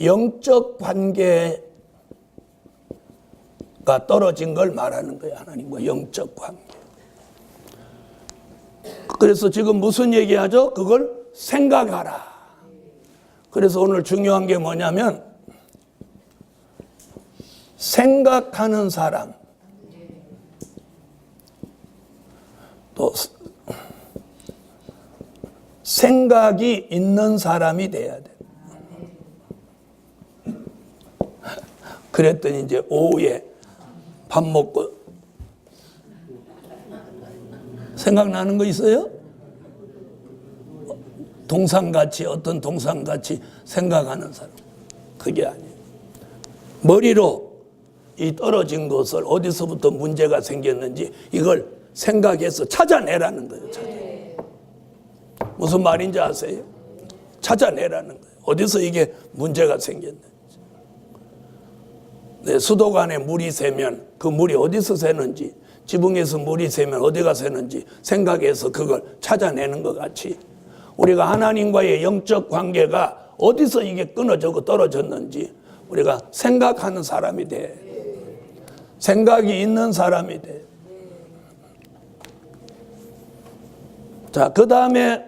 Speaker 1: 영적 관계가 떨어진 걸 말하는 거예요. 하나님과 영적 관계. 그래서 지금 무슨 얘기하죠? 그걸 생각하라. 그래서 오늘 중요한 게 뭐냐면 생각하는 사람, 또 생각이 있는 사람이 돼야 돼. 그랬더니 이제 오후에 밥 먹고 생각나는 거 있어요? 동상같이, 어떤 동상같이 생각하는 사람. 그게 아니에요. 머리로 이 떨어진 것을 어디서부터 문제가 생겼는지 이걸 생각해서 찾아내라는 거예요. 무슨 말인지 아세요? 찾아내라는 거예요. 어디서 이게 문제가 생겼는지. 네, 수도관에 물이 새면 그 물이 어디서 새는지, 지붕에서 물이 새면 어디가 새는지 생각해서 그걸 찾아내는 것 같이 우리가 하나님과의 영적 관계가 어디서 이게 끊어지고 떨어졌는지 우리가 생각하는 사람이 돼. 생각이 있는 사람이 돼. 자, 그 다음에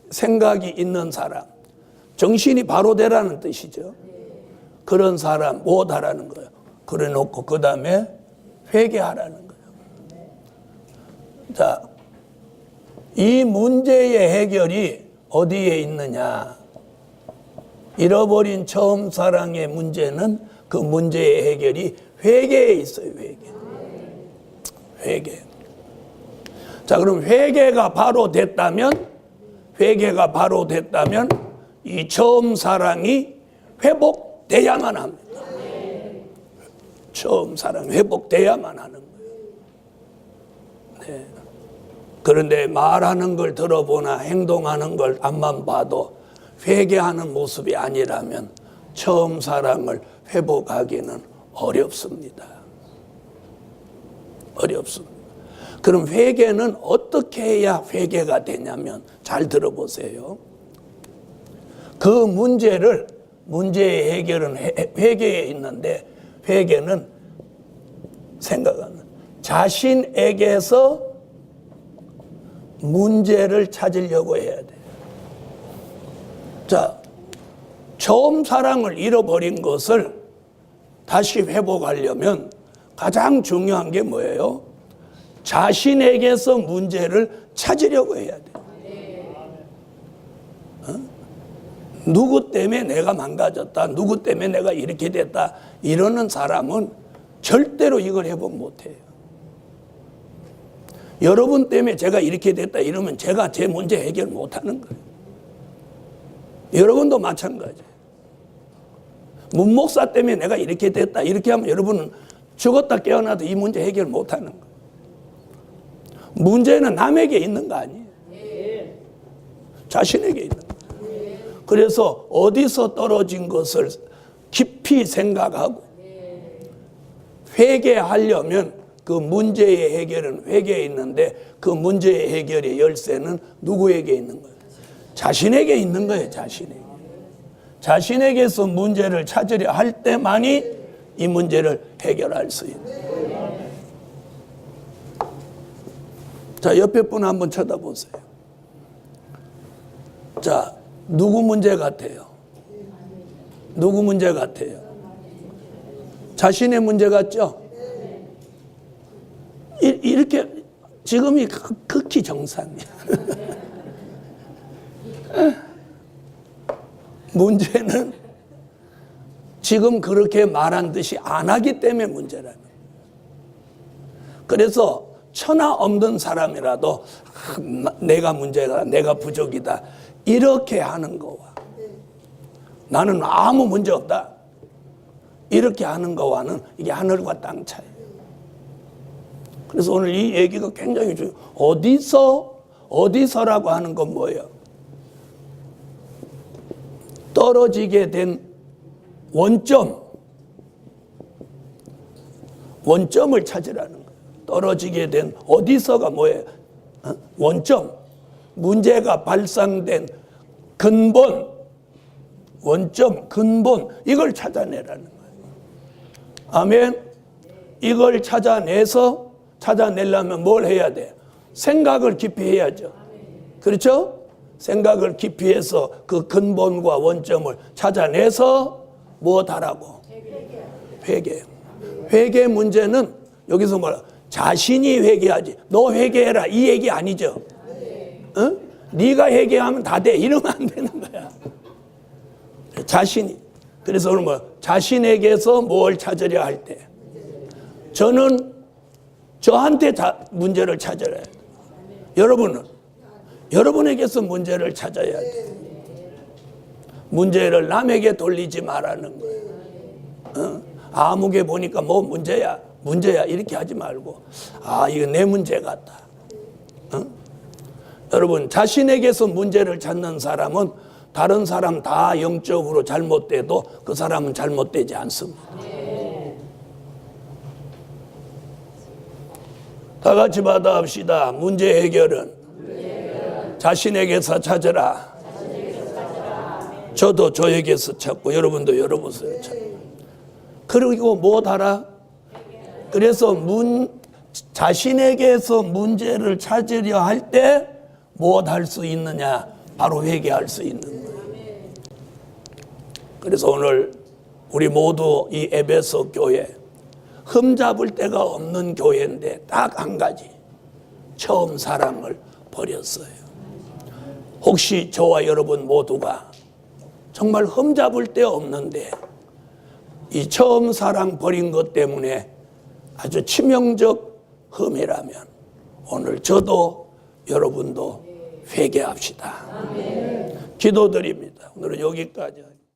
Speaker 1: 생각이 있는 사람. 정신이 바로 되라는 뜻이죠. 그런 사람 못하라는 거예요. 그래 놓고 그 다음에 회개하라는 거예요. 자, 이 문제의 해결이 어디에 있느냐? 잃어버린 처음 사랑의 문제는 그 문제의 해결이 회개에 있어요. 회개. 자, 그럼 회개가 바로 됐다면 이 처음 사랑이 회복돼야만 합니다. 처음 사랑이 회복돼야만 하는 거예요. 네. 그런데 말하는 걸 들어보나 행동하는 걸 앞만 봐도 회개하는 모습이 아니라면 처음 사랑을 회복하기는 어렵습니다. 그럼 회개는 어떻게 해야 회개가 되냐면 잘 들어보세요. 그 문제의 해결은 회개에 있는데 회개는 생각하는 자신에게서 문제를 찾으려고 해야 돼요. 자, 처음 사랑을 잃어버린 것을 다시 회복하려면 가장 중요한 게 뭐예요? 자신에게서 문제를 찾으려고 해야 돼요. 누구 때문에 내가 망가졌다, 누구 때문에 내가 이렇게 됐다, 이러는 사람은 절대로 이걸 회복 못해요. 여러분 때문에 제가 이렇게 됐다 이러면 제가 제 문제 해결 못하는 거예요. 여러분도 마찬가지예요. 문 목사 때문에 내가 이렇게 됐다 이렇게 하면 여러분은 죽었다 깨어나도 이 문제 해결 못하는 거예요. 문제는 남에게 있는 거 아니에요. 자신에게 있는 거예요. 그래서 어디서 떨어진 것을 깊이 생각하고 회개하려면 그 문제의 해결은 회개에 있는데 그 문제의 해결의 열쇠는 누구에게 있는 거예요? 자신에게 있는 거예요. 자신에게서 문제를 찾으려 할 때만이 이 문제를 해결할 수 있는. 자, 옆에 분 한번 쳐다보세요. 자, 누구 문제 같아요? 누구 문제 같아요? 자신의 문제 같죠? 이렇게 지금이 극히 정상이야. 문제는 지금 그렇게 말한 듯이 안 하기 때문에 문제라는 거예요. 그래서 천하 없는 사람이라도 내가 문제다, 내가 부족이다 이렇게 하는 거와 나는 아무 문제 없다 이렇게 하는 거와는 이게 하늘과 땅 차이예요. 그래서 오늘 이 얘기가 굉장히 중요해요. 어디서라고 하는 건 뭐예요? 떨어지게 된 원점을 찾으라는 거예요. 떨어지게 된 어디서가 뭐예요? 원점. 문제가 발생된 근본, 원점, 근본, 이걸 찾아내라는 거예요. 아멘. 이걸 찾아내려면 뭘 해야 돼요? 생각을 깊이 해야죠. 그렇죠? 생각을 깊이 해서 그 근본과 원점을 찾아내서 무엇하라고? 회개. 회개 문제는 여기서 뭐라? 자신이 회개하지. 너 회개해라 이 얘기 아니죠. 응? 네가 회개하면 다 돼. 이러면 안 되는 거야. 자신이. 그래서 오늘 뭐 자신에게서 뭘 찾으려 할 때 저는 저한테 문제를 찾아야 돼요. 여러분은 여러분에게서 문제를 찾아야 돼요. 문제를 남에게 돌리지 말라는 거예요. 아무개 보니까 뭐 문제야 이렇게 하지 말고 이거 내 문제 같다. 여러분 자신에게서 문제를 찾는 사람은 다른 사람 다 영적으로 잘못돼도 그 사람은 잘못되지 않습니다. 다 같이 받아합시다. 문제 해결은 자신에게서 찾으라. 저도 저에게서 찾고 여러분도 여러분에서 찾고. 그리고 못 알아? 그래서 자신에게서 문제를 찾으려 할 때 못 할 수 있느냐? 바로 회개할 수 있는 거예요. 그래서 오늘 우리 모두 이 에베소 교회 흠잡을 데가 없는 교회인데 딱 한 가지, 처음 사랑을 버렸어요. 혹시 저와 여러분 모두가 정말 흠잡을 데 없는데 이 처음 사랑 버린 것 때문에 아주 치명적 흠이라면 오늘 저도 여러분도 회개합시다. 기도드립니다. 오늘은 여기까지.